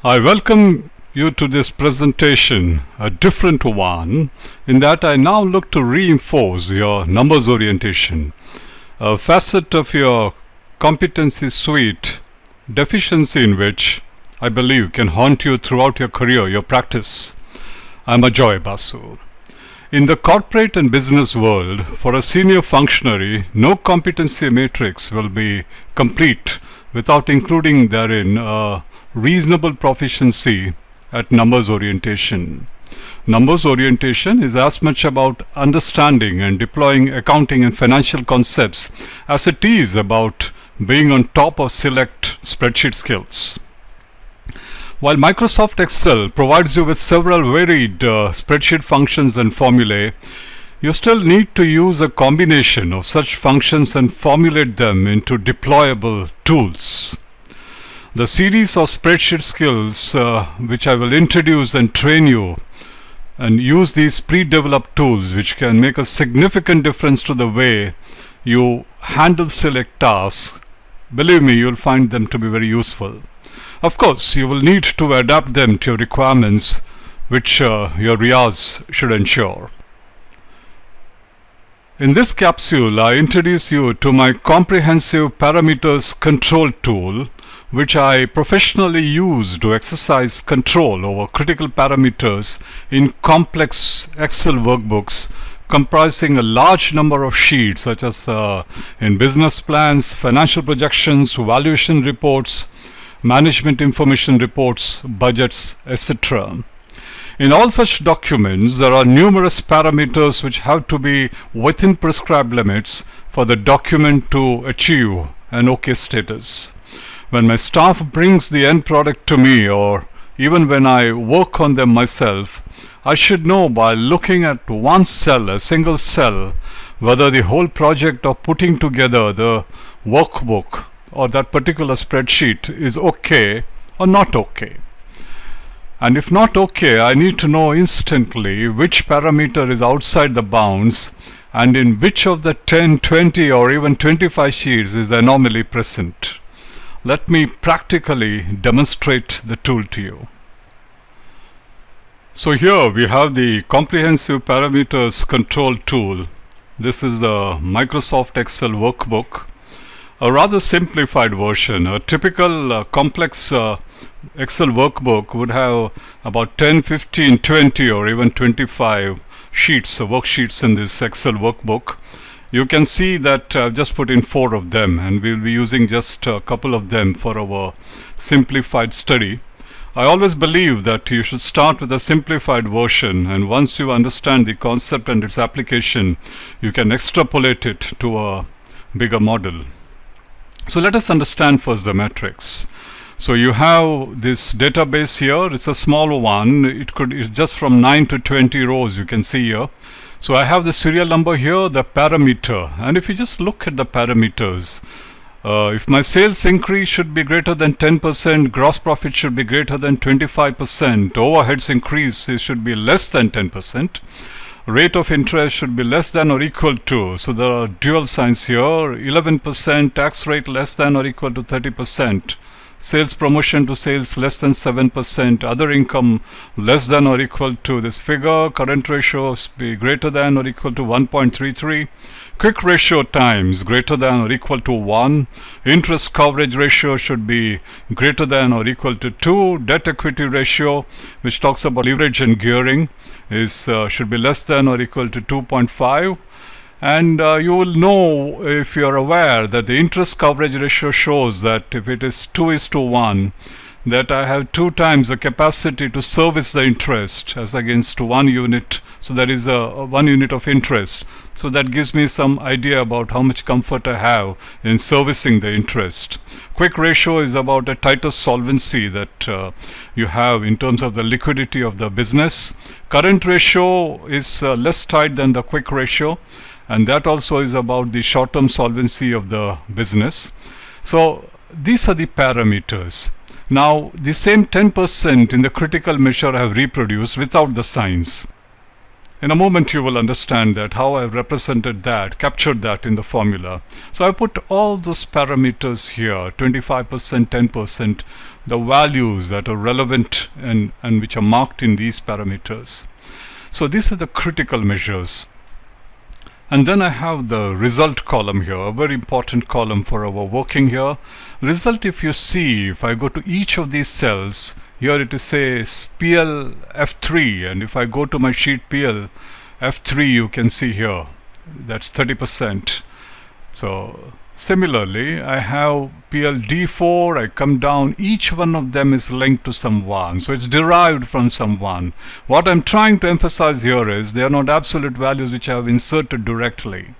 I welcome you to this presentation, a different one, in that I now look to reinforce your numbers orientation, a facet of your competency suite, deficiency in which I believe can haunt you throughout your career, your practice. I'm Ajoy Basu. In the corporate and business world, for a senior functionary, no competency matrix will be complete without including therein a reasonable proficiency at numbers orientation. Numbers orientation is as much about understanding and deploying accounting and financial concepts as it is about being on top of select spreadsheet skills. While Microsoft Excel provides you with several varied spreadsheet functions and formulae, you still need to use a combination of such functions and formulate them into deployable tools. The series of spreadsheet skills which I will introduce and train you and use these pre-developed tools which can make a significant difference to the way you handle select tasks, believe me, you'll find them to be very useful. Of course, you will need to adapt them to your requirements, which your RIAs should ensure. In this capsule, I introduce you to my comprehensive parameters control tool, which I professionally use to exercise control over critical parameters in complex Excel workbooks comprising a large number of sheets such as in business plans, financial projections, valuation reports, management information reports, budgets, etc. In all such documents, there are numerous parameters which have to be within prescribed limits for the document to achieve an OK status. When my staff brings the end product to me, or even when I work on them myself, I should know by looking at one cell, a single cell, whether the whole project of putting together the workbook or that particular spreadsheet is okay or not okay. And if not okay, I need to know instantly which parameter is outside the bounds and in which of the 10, 20 or even 25 sheets is the anomaly present. Let me practically demonstrate the tool to you. So here we have the comprehensive parameters control tool. This is the Microsoft Excel workbook, a rather simplified version. A typical complex Excel workbook would have about 10, 15, 20 or even 25 sheets, worksheets in this Excel workbook. You can see that I've just put in 4 of them, and we'll be using just a couple of them for our simplified study. I always believe that you should start with a simplified version, and once you understand the concept and its application, you can extrapolate it to a bigger model. So let us understand first the metrics. So you have this database here. It's a small one. It's just from 9 to 20 rows, you can see here. So I have the serial number here, the parameter, and if you just look at the parameters, if my sales increase should be greater than 10%, gross profit should be greater than 25%, overheads increase should be less than 10%, rate of interest should be less than or equal to, so there are dual signs here, 11%, tax rate less than or equal to 30%, sales promotion to sales less than 7%, other income less than or equal to this figure, current ratio be greater than or equal to 1.33, quick ratio times greater than or equal to 1, interest coverage ratio should be greater than or equal to 2, debt equity ratio, which talks about leverage and gearing, is should be less than or equal to 2.5. And you will know, if you are aware, that the interest coverage ratio shows that if it is 2:1, that I have 2 times the capacity to service the interest as against 1 unit. So that is 1 unit of interest. So that gives me some idea about how much comfort I have in servicing the interest. Quick ratio is about a tighter solvency that you have in terms of the liquidity of the business. Current ratio is less tight than the quick ratio, and that also is about the short-term solvency of the business. So these are the parameters. Now the same 10% in the critical measure I have reproduced without the signs. In a moment you will understand that how I represented that, captured that in the formula. So I put all those parameters here, 25%, 10%, the values that are relevant and which are marked in these parameters. So these are the critical measures. And then I have the result column here, a very important column for our working here. Result, if you see, if I go to each of these cells, here it says PL F3, and if I go to my sheet PL F3, you can see here, that's 30%. So similarly, I have PLD4, I come down, each one of them is linked to someone, so it's derived from someone. What I'm trying to emphasize here is they are not absolute values which I have inserted directly.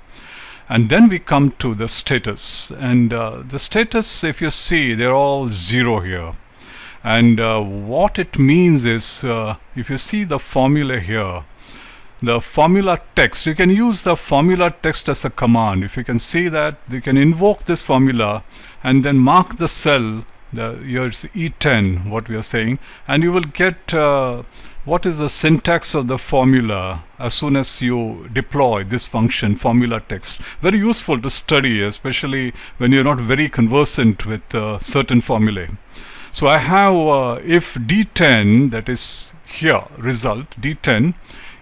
And then we come to the status, and the status, if you see, they're all 0 here. And what it means is, if you see the formula here, the formula text, you can use the formula text as a command. If you can see that, you can invoke this formula and then mark the cell, here's E10, what we are saying, and you will get what is the syntax of the formula as soon as you deploy this function, formula text. Very useful to study, especially when you're not very conversant with certain formulae. So I have if D10, that is here, result, D10,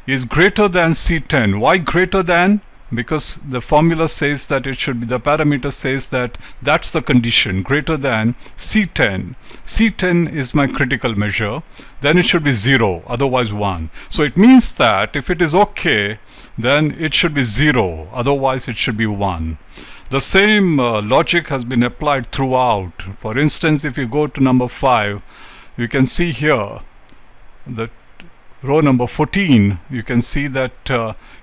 is greater than C10. Why greater than? Because the formula says that it should be, the parameter says that that's the condition, greater than C10. C10 is my critical measure, then it should be 0, otherwise 1. So it means that if it is okay, then it should be 0, otherwise it should be 1. The same logic has been applied throughout. For instance, if you go to number 5, you can see here that row number 14, you can see that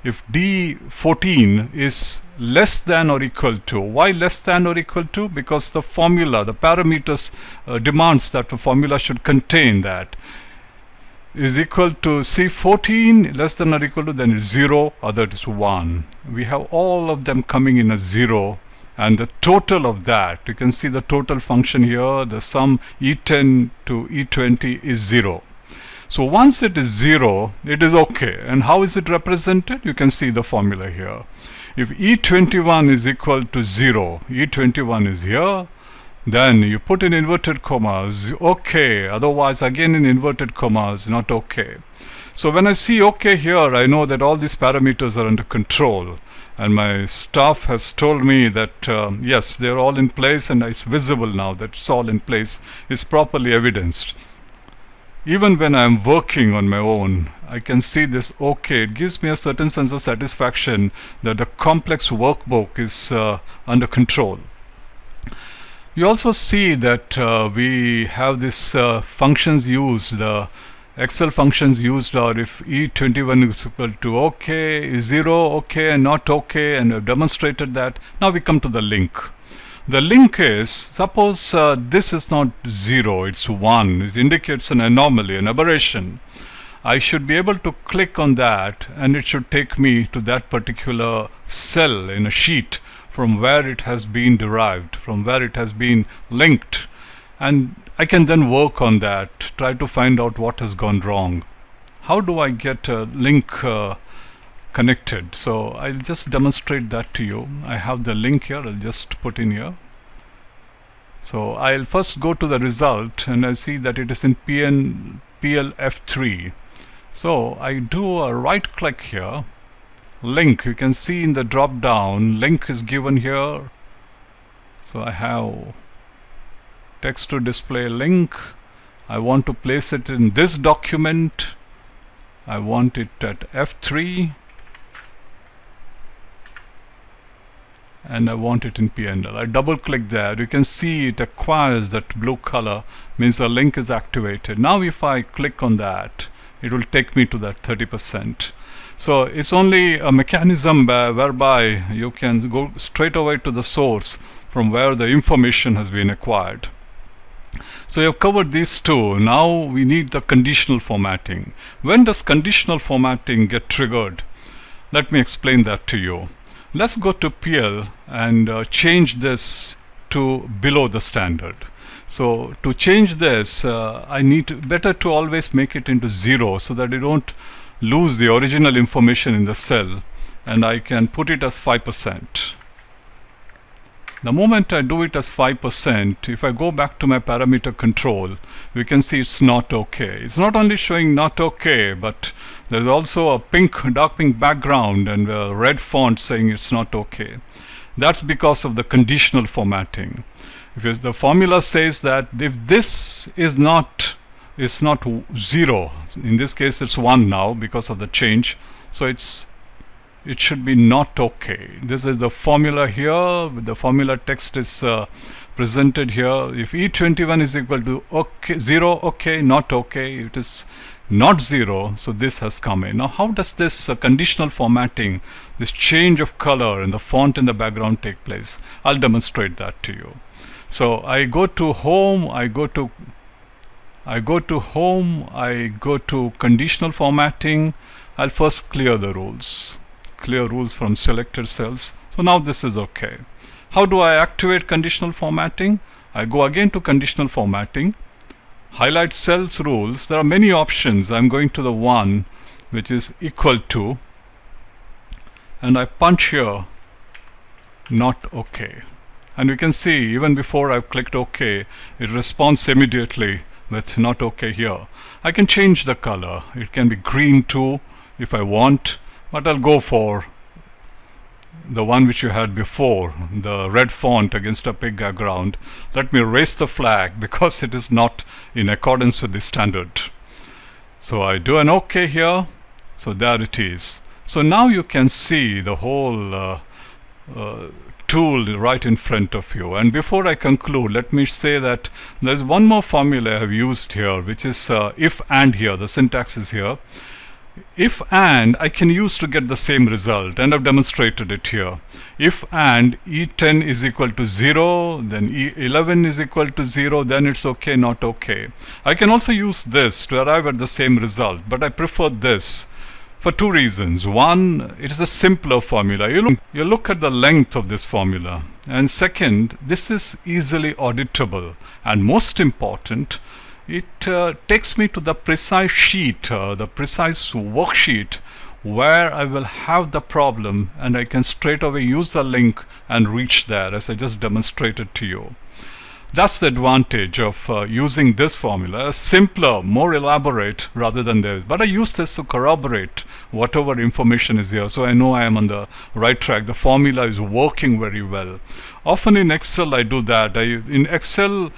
if D14 is less than or equal to, why less than or equal to? Because the formula, the parameters demands that the formula should contain that. Is equal to C14, less than or equal to, then it's 0, other is 1. We have all of them coming in as 0, and the total of that, you can see the total function here, the sum E10 to E20 is 0. So once it is 0, it is okay. And how is it represented? You can see the formula here. If E21 is equal to 0, E21 is here, then you put in inverted commas, okay, otherwise again in inverted commas, not okay. So when I see okay here, I know that all these parameters are under control, and my staff has told me that yes, they're all in place, and it's visible now that it's all in place, it's properly evidenced. Even when I'm working on my own, I can see this okay. It gives me a certain sense of satisfaction that the complex workbook is under control. You also see that we have these functions used, the Excel functions used are if E21 is equal to okay, 0, okay, and not okay, and I've demonstrated that. Now we come to the link. The link is, suppose this is not 0, it's 1. It indicates an anomaly, an aberration. I should be able to click on that, and it should take me to that particular cell in a sheet from where it has been derived, from where it has been linked. And I can then work on that, try to find out what has gone wrong. How do I get a link connected? So I'll just demonstrate that to you. I have the link here, I'll just put in here. So I'll first go to the result, and I see that it is in PLF3. So I do a right click here, link, you can see in the drop down, link is given here. So I have text to display link. I want to place it in this document. I want it at F3, and I want it in PNL. I double click there. You can see it acquires that blue color, means the link is activated. Now if I click on that, it will take me to that 30%. So it's only a mechanism whereby you can go straight away to the source from where the information has been acquired. So you have covered these two. Now we need the conditional formatting. When does conditional formatting get triggered? Let me explain that to you. Let's go to PL and change this to below the standard. So to change this, I need better to always make it into 0 so that you don't lose the original information in the cell, and I can put it as 5%. The moment I do it as 5%, if I go back to my parameter control, we can see it's not okay. It's not only showing not okay, but there's also a dark pink background and a red font saying it's not okay. That's because of the conditional formatting. Because the formula says that if this is not 0, in this case it's 1 now because of the change, so it should be not okay. This is the formula here. The formula text is presented here. If E21 is equal to okay, 0, okay, not okay, it is not 0, so this has come in. Now how does this conditional formatting, this change of color in the font in the background take place? I'll demonstrate that to you. So I go to home, I go to conditional formatting. I'll first clear the rules. Clear rules from selected cells. So now this is okay. How do I activate conditional formatting? I go again to conditional formatting, highlight cells rules. There are many options. I'm going to the one which is equal to, and I punch here not okay. And you can see even before I've clicked OK, it responds immediately with not okay here. I can change the color. It can be green too if I want, but I'll go for the one which you had before, the red font against a big background. Let me erase the flag because it is not in accordance with the standard. So I do an OK here. So there it is. So now you can see the whole tool right in front of you. And before I conclude, let me say that there's one more formula I have used here, which is if and here. The syntax is here. If and I can use to get the same result, and I've demonstrated it here. If and E10 is equal to 0, then E11 is equal to 0, then it's okay, not okay. I can also use this to arrive at the same result, but I prefer this for two reasons. One, it is a simpler formula. You look at the length of this formula, and second, this is easily auditable, and most important, it takes me to the precise sheet, the precise worksheet where I will have the problem, and I can straight away use the link and reach there, as I just demonstrated to you. That's the advantage of using this formula. Simpler, more elaborate rather than this. But I use this to corroborate whatever information is here, so I know I am on the right track. The formula is working very well. Often in Excel I do that. In Excel,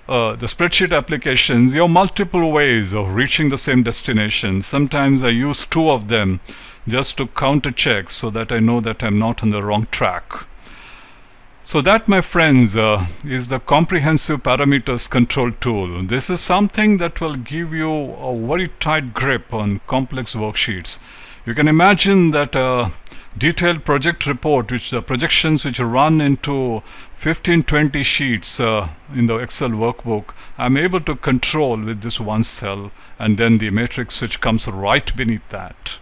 the spreadsheet applications, you have multiple ways of reaching the same destination. Sometimes I use two of them just to counter check so that I know that I'm not on the wrong track. So that, my friends, is the comprehensive parameters control tool. This is something that will give you a very tight grip on complex worksheets. You can imagine that a detailed project report, which the projections which run into 15-20 sheets in the Excel workbook, I'm able to control with this one cell, and then the matrix which comes right beneath that.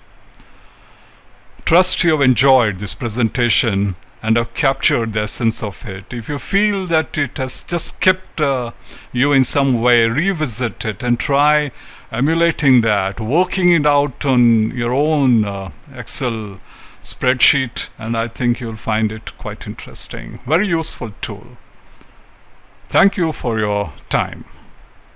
Trust you have enjoyed this presentation and have captured the essence of it. If you feel that it has just kept you in some way, revisit it and try emulating that, working it out on your own Excel spreadsheet, and I think you'll find it quite interesting. Very useful tool. Thank you for your time.